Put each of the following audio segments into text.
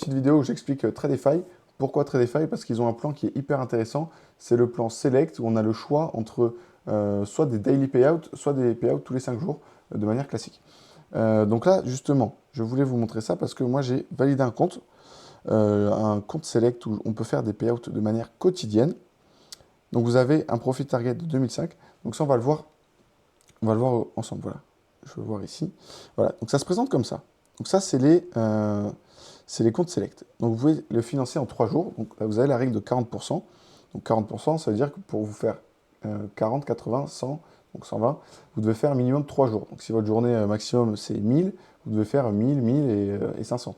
petite vidéo où j'explique Tradefy. Pourquoi Tradefy? Parce qu'ils ont un plan qui est hyper intéressant. C'est le plan Select où on a le choix entre soit des daily payouts, soit des payouts tous les 5 jours de manière classique. Donc là, justement, je voulais vous montrer ça parce que moi, j'ai validé un compte Select où on peut faire des payouts de manière quotidienne. Donc vous avez un profit target de 2005. Donc ça, on va le voir ensemble. Voilà, je vais voir ici. Voilà, donc ça se présente comme ça. Donc ça, c'est les comptes Select. Donc vous pouvez le financer en 3 jours. Donc là, vous avez la règle de 40%. Donc 40%, ça veut dire que pour vous faire 40, 80, 100, donc 120, vous devez faire un minimum 3 jours. Donc si votre journée maximum c'est 1000, vous devez faire 1000, 1000 et 500.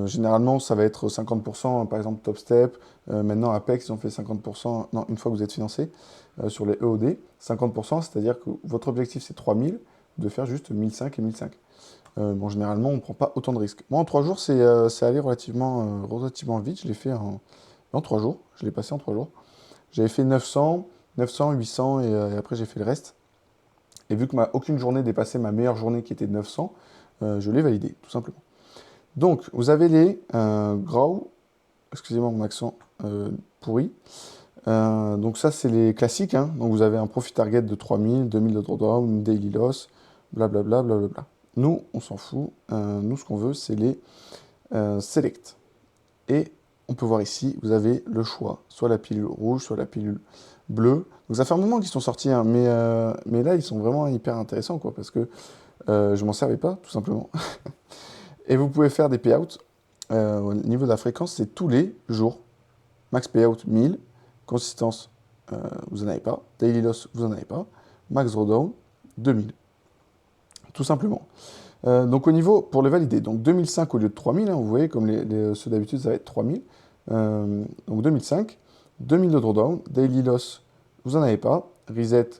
Généralement, ça va être 50%, par exemple Top Step. Maintenant, Apex, ils ont fait 50%, non, une fois que vous êtes financé sur les EOD, 50%, c'est-à-dire que votre objectif c'est 3000, vous devez faire juste 1005 et 1005. Bon, généralement, on ne prend pas autant de risques. Moi, en 3 jours, c'est allé relativement vite. Je l'ai fait en 3 jours. Je l'ai passé en 3 jours. J'avais fait 900, 900, 800 et après j'ai fait le reste. Et vu que aucune journée dépassait ma meilleure journée qui était de 900, je l'ai validé, tout simplement. Donc, vous avez les Grau, excusez-moi mon accent pourri. Donc ça, c'est les classiques. Hein. Donc vous avez un profit target de 3000, 2000 de drawdown, une daily loss, blablabla, blablabla. Nous, on s'en fout. Nous, ce qu'on veut, c'est les select. Et on peut voir ici, vous avez le choix, soit la pilule rouge, soit la pilule bleue. Donc ça fait un moment qu'ils sont sortis, hein, mais là, ils sont vraiment hyper intéressants, quoi, parce que je m'en servais pas, tout simplement. Et vous pouvez faire des payouts. Au niveau de la fréquence, c'est tous les jours. Max payout 1000. Consistance, vous n'en avez pas. Daily loss, vous n'en avez pas. Max drawdown, 2000. Tout simplement. Donc au niveau, pour les valider, donc 2005 au lieu de 3000, hein, vous voyez, comme ceux d'habitude, ça va être 3000. Donc 2005, 2000 de drawdown. Daily loss, vous n'en avez pas. Reset,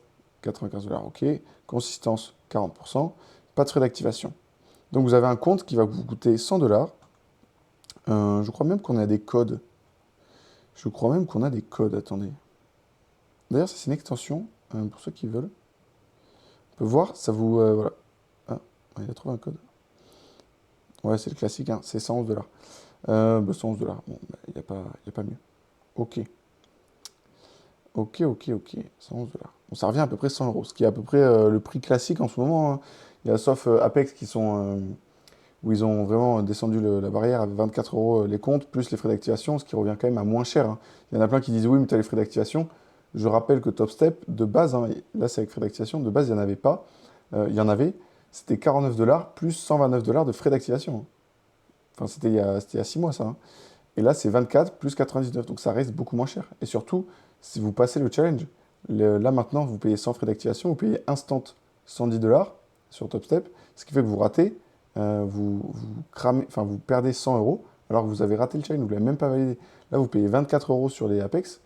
95 $, ok. Consistance, 40%. Pas de frais d'activation. Donc vous avez un compte qui va vous coûter 100 $. Je crois même qu'on a des codes. Attendez. D'ailleurs, c'est une extension, pour ceux qui veulent. On peut voir, ça vous... voilà. Ah, il a trouvé un code. Ouais, c'est le classique, hein, c'est 111 $. 111 $. Bon, il n'y a pas mieux. Ok. Ok. 111 $. Bon, ça revient à peu près 100 €, ce qui est à peu près le prix classique en ce moment. Hein. Il y a sauf Apex qui sont... où ils ont vraiment descendu la barrière à 24 € les comptes, plus les frais d'activation, ce qui revient quand même à moins cher. Hein. Il y en a plein qui disent oui, mais tu as les frais d'activation. Je rappelle que Top Step, de base, hein, là c'est avec frais d'activation, de base il n'y en avait pas. Il y en avait, c'était 49 $ plus 129 $ de frais d'activation. Hein. Enfin, c'était il y a 6 mois ça. Hein. Et là c'est 24 plus 99, donc ça reste beaucoup moins cher. Et surtout, si vous passez le challenge, là maintenant vous payez sans frais d'activation, vous payez instant 110 $ sur Top Step, ce qui fait que vous ratez. Vous perdez 100 € alors que vous avez raté le challenge, vous ne l'avez même pas validé. Là, vous payez 24 € sur les Apex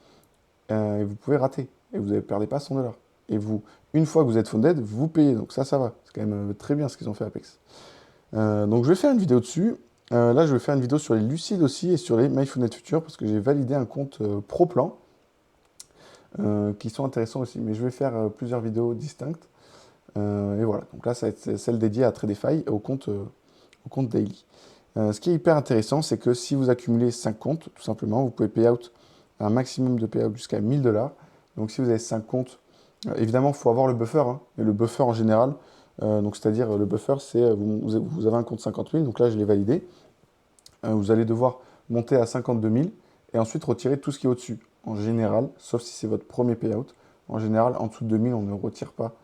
et vous pouvez rater. Et vous ne perdez pas 100 $. Et vous, une fois que vous êtes funded, vous payez. Donc ça va. C'est quand même très bien ce qu'ils ont fait Apex. Donc je vais faire une vidéo dessus. Là, je vais faire une vidéo sur les Lucides aussi et sur les MyFunded Future parce que j'ai validé un compte Pro Plan qui sont intéressants aussi. Mais je vais faire plusieurs vidéos distinctes. Et voilà, donc là, ça va être celle dédiée à Tradefy et au compte daily. Ce qui est hyper intéressant, c'est que si vous accumulez 5 comptes, tout simplement, vous pouvez payout un maximum de payout jusqu'à 1000 $. Donc si vous avez 5 comptes, évidemment, il faut avoir le buffer. Hein, mais le buffer en général, donc c'est-à-dire le buffer, c'est vous avez un compte 50 000, donc là, je l'ai validé. Vous allez devoir monter à 52 000 et ensuite retirer tout ce qui est au-dessus. En général, sauf si c'est votre premier payout, en général, en dessous de 2000, on ne retire pas.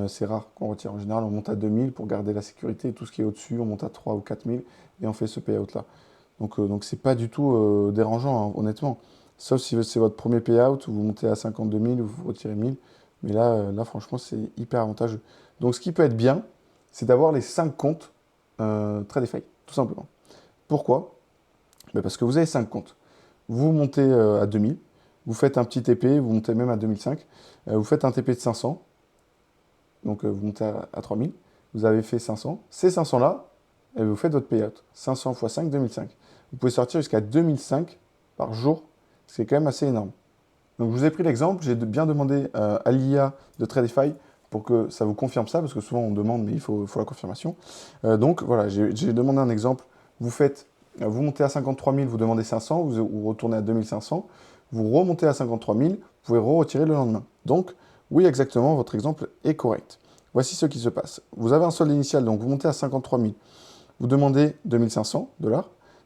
C'est rare qu'on retire. En général, on monte à 2000 pour garder la sécurité. Et tout ce qui est au-dessus, on monte à 3 ou 4000 et on fait ce payout-là. Donc c'est pas du tout dérangeant, hein, honnêtement. Sauf si c'est votre premier payout, vous montez à 52 000 ou vous retirez 1000. Mais là franchement, c'est hyper avantageux. Donc ce qui peut être bien, c'est d'avoir les 5 comptes Tradefy, tout simplement. Pourquoi? Parce que vous avez 5 comptes. Vous montez à 2000, vous faites un petit TP, vous montez même à 2005, vous faites un TP de 500, donc vous montez à 3000, vous avez fait 500. Ces 500-là, vous faites votre payout. 500 x 5, 2005. Vous pouvez sortir jusqu'à 2005 par jour, ce qui est quand même assez énorme. Donc je vous ai pris l'exemple, j'ai bien demandé à l'IA de Tradefy pour que ça vous confirme ça, parce que souvent on demande, mais il faut la confirmation. Donc voilà, j'ai demandé un exemple. Vous faites vous montez à 53 000, vous demandez 500, vous retournez à 2500, vous remontez à 53 000, vous pouvez retirer le lendemain. Donc, oui, exactement, votre exemple est correct. Voici ce qui se passe. Vous avez un solde initial, donc vous montez à 53 000. Vous demandez 2500 $.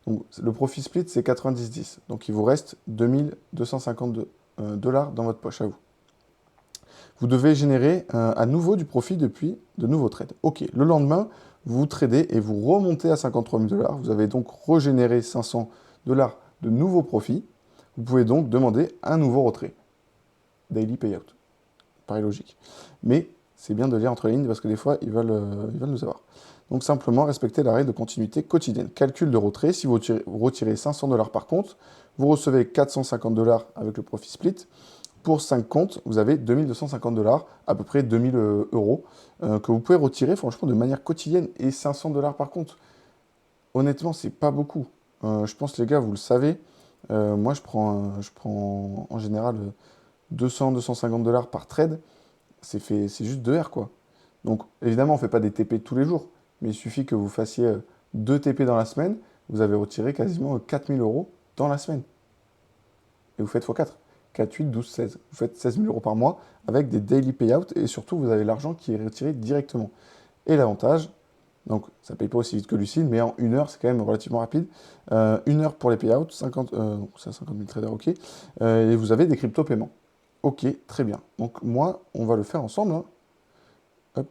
Donc, le profit split, c'est 90-10. Donc, il vous reste 2250 $ dans votre poche à vous. Vous devez générer à nouveau du profit depuis de nouveaux trades. Ok, le lendemain, vous tradez et vous remontez à 53 000 $. Vous avez donc régénéré 500 $ de nouveaux profits. Vous pouvez donc demander un nouveau retrait. Daily payout. Pareil logique. Mais c'est bien de lire entre les lignes parce que des fois, ils veulent nous avoir. Donc simplement, respecter la règle de continuité quotidienne. Calcul de retrait, si vous retirez 500 $ par compte, vous recevez 450 $ avec le profit split. Pour 5 comptes, vous avez 2250 $, à peu près 2000 euros, que vous pouvez retirer franchement de manière quotidienne. Et 500 $ par compte, honnêtement, c'est pas beaucoup. Je pense, les gars, vous le savez, moi je prends en général 200-250 $ par trade. C'est juste 2 R quoi. Donc évidemment, on ne fait pas des TP tous les jours, mais il suffit que vous fassiez 2 TP dans la semaine, vous avez retiré quasiment 4000 euros dans la semaine. Et vous faites x4. 4, 8, 12, 16. Vous faites 16 000 euros par mois avec des daily payouts et surtout, vous avez l'argent qui est retiré directement. Et l'avantage, donc ça ne paye pas aussi vite que Lucide, mais en 1 heure, c'est quand même relativement rapide. 1 heure pour les payouts, 50, donc ça 50 000 traders, ok. Et vous avez des crypto-paiements. Ok, très bien. Donc moi, on va le faire ensemble. Hein. Hop,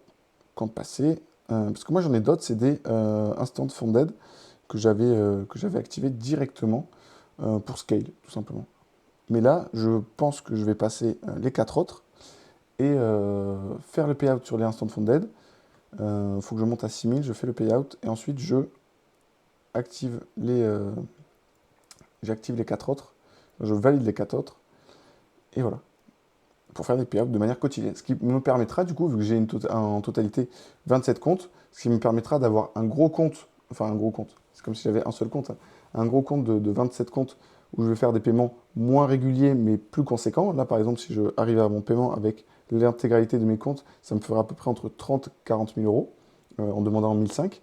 compte passé. Parce que moi, j'en ai d'autres, c'est des instant funded que j'avais activé directement pour scale, tout simplement. Mais là, je pense que je vais passer les 4 autres et faire le payout sur les instant funded. Il faut que je monte à 6000, je fais le payout et ensuite active les, j'active les 4 autres, je valide les 4 autres et voilà, pour faire des payouts de manière quotidienne. Ce qui me permettra, du coup, vu que j'ai en totalité 27 comptes, ce qui me permettra d'avoir un gros compte, enfin un gros compte, c'est comme si j'avais un seul compte, hein, un gros compte de 27 comptes où je vais faire des paiements moins réguliers mais plus conséquents. Là, par exemple, si je arrive à mon paiement avec l'intégralité de mes comptes, ça me fera à peu près entre 30 et 40 000 euros en demandant 1005.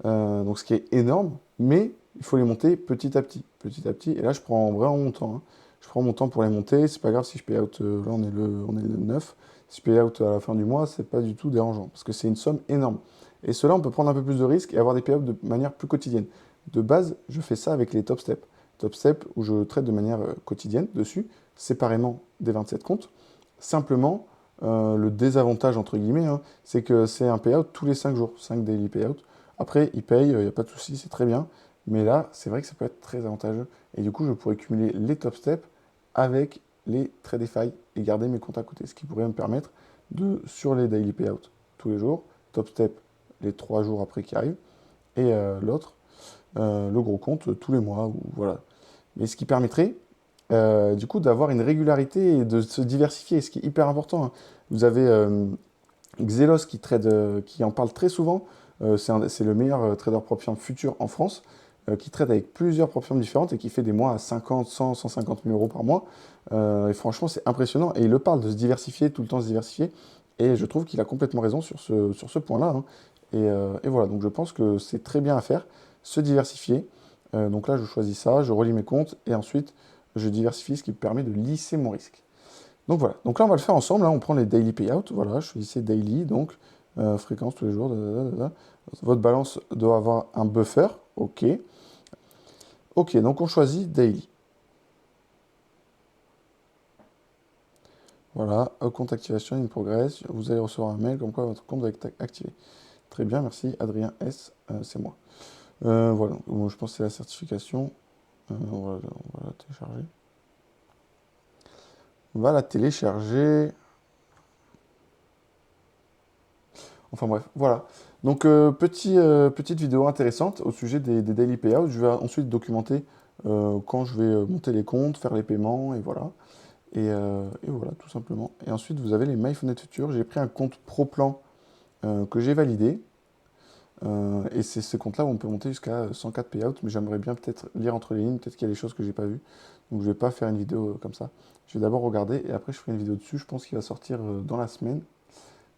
Donc ce qui est énorme, mais il faut les monter petit à petit. Petit à petit, et là, je prends vraiment mon temps. Hein. Je prends mon temps pour les monter, c'est pas grave si je paye out, là on est le 9, si je paye out à la fin du mois, c'est pas du tout dérangeant, parce que c'est une somme énorme. Et cela, on peut prendre un peu plus de risques et avoir des payouts de manière plus quotidienne. De base, je fais ça avec les top steps. Top steps où je traite de manière quotidienne dessus, séparément des 27 comptes. Simplement, le désavantage, entre guillemets, hein, c'est que c'est un payout tous les 5 jours, 5 daily payouts. Après, ils payent, il n'y a pas de souci, c'est très bien. Mais là, c'est vrai que ça peut être très avantageux. Et du coup, je pourrais cumuler les top steps avec les Tradefy et garder mes comptes à côté. Ce qui pourrait me permettre de, sur les daily payouts tous les jours, top step les 3 jours après qui arrivent, et l'autre, le gros compte tous les mois. Ou, voilà. Mais ce qui permettrait, du coup, d'avoir une régularité et de se diversifier, ce qui est hyper important. Hein. Vous avez Xelos qui en parle très souvent. C'est le meilleur trader prop firm futur en France, qui trade avec plusieurs prop firmes différentes et qui fait des mois à 50, 100, 150 000 euros par mois. Et franchement, c'est impressionnant. Et il le parle de se diversifier, tout le temps se diversifier. Et je trouve qu'il a complètement raison sur ce point-là. Hein. Et voilà, donc je pense que c'est très bien à faire, se diversifier. Donc là, je choisis ça, je relis mes comptes et ensuite, je diversifie, ce qui me permet de lisser mon risque. Donc voilà, donc là on va le faire ensemble, là on prend les daily payouts, voilà, je choisissais daily, donc fréquence tous les jours, votre balance doit avoir un buffer, ok. Ok, donc on choisit daily. Voilà, compte activation in progress, vous allez recevoir un mail comme quoi votre compte va être activé. Très bien, merci, Adrien S, c'est moi. Voilà, bon, je pense que c'est la certification, on va la télécharger. On va la télécharger. Enfin bref, voilà. Donc petite vidéo intéressante au sujet des daily payouts. Je vais ensuite documenter quand je vais monter les comptes, faire les paiements, et voilà. Et voilà, tout simplement. Et ensuite, vous avez les MyFonet Future. J'ai pris un compte ProPlan que j'ai validé. Et c'est ce compte-là où on peut monter jusqu'à 104 payouts. Mais j'aimerais bien peut-être lire entre les lignes. Peut-être qu'il y a des choses que j'ai pas vues. Donc je vais pas faire une vidéo comme ça. Je vais d'abord regarder et après je ferai une vidéo dessus. Je pense qu'il va sortir dans la semaine.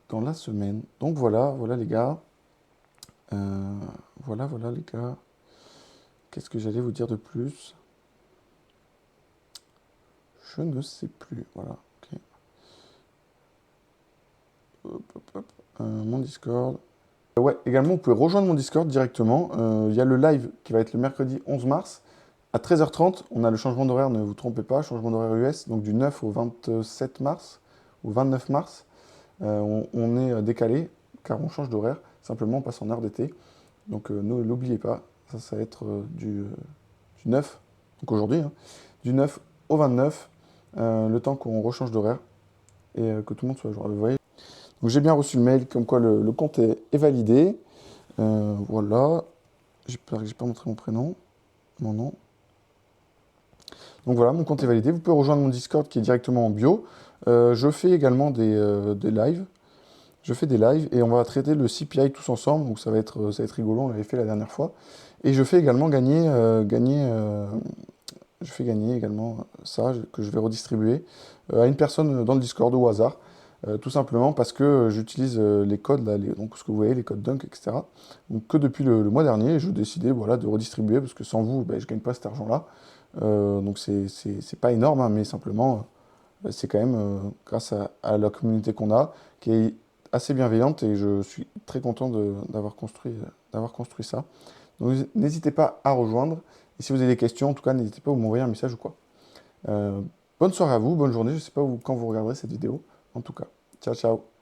Dans la semaine. Donc voilà, voilà les gars. Voilà les gars. Qu'est-ce que j'allais vous dire de plus? Je ne sais plus. Voilà. Ok. Hop, hop, hop. Mon Discord. Ouais, également, vous pouvez rejoindre mon Discord directement. Il y a le live qui va être le mercredi 11 mars. À 13h30, on a le changement d'horaire, ne vous trompez pas, changement d'horaire US, donc du 9 au 27 mars, ou 29 mars. On est décalé, car on change d'horaire. Simplement, on passe en heure d'été. Donc n'oubliez pas, ça va être du 9, donc aujourd'hui, hein, du 9 au 29, le temps qu'on rechange d'horaire et que tout le monde soit à jour. Vous voyez. Donc j'ai bien reçu le mail comme quoi le compte est validé. Voilà. J'ai pas montré mon prénom, mon nom. Donc voilà, mon compte est validé. Vous pouvez rejoindre mon Discord qui est directement en bio. Je fais également des lives. Je fais des lives et on va traiter le CPI tous ensemble. Donc ça va être rigolo, on l'avait fait la dernière fois. Et je fais également je fais gagner également ça, que je vais redistribuer à une personne dans le Discord au hasard. Tout simplement parce que j'utilise les codes, là, donc ce que vous voyez, les codes Dunk, etc. Donc que depuis le mois dernier, je décidais voilà, de redistribuer, parce que sans vous, ben, je ne gagne pas cet argent-là. Donc c'est pas énorme, hein, mais simplement, c'est quand même grâce à la communauté qu'on a, qui est assez bienveillante, et je suis très content d'avoir construit ça. Donc n'hésitez pas à rejoindre, et si vous avez des questions, en tout cas, n'hésitez pas à m'envoyer un message ou quoi. Euh, Bonne soirée à vous, bonne journée, je ne sais pas quand vous regarderez cette vidéo, en tout cas. Ciao, ciao.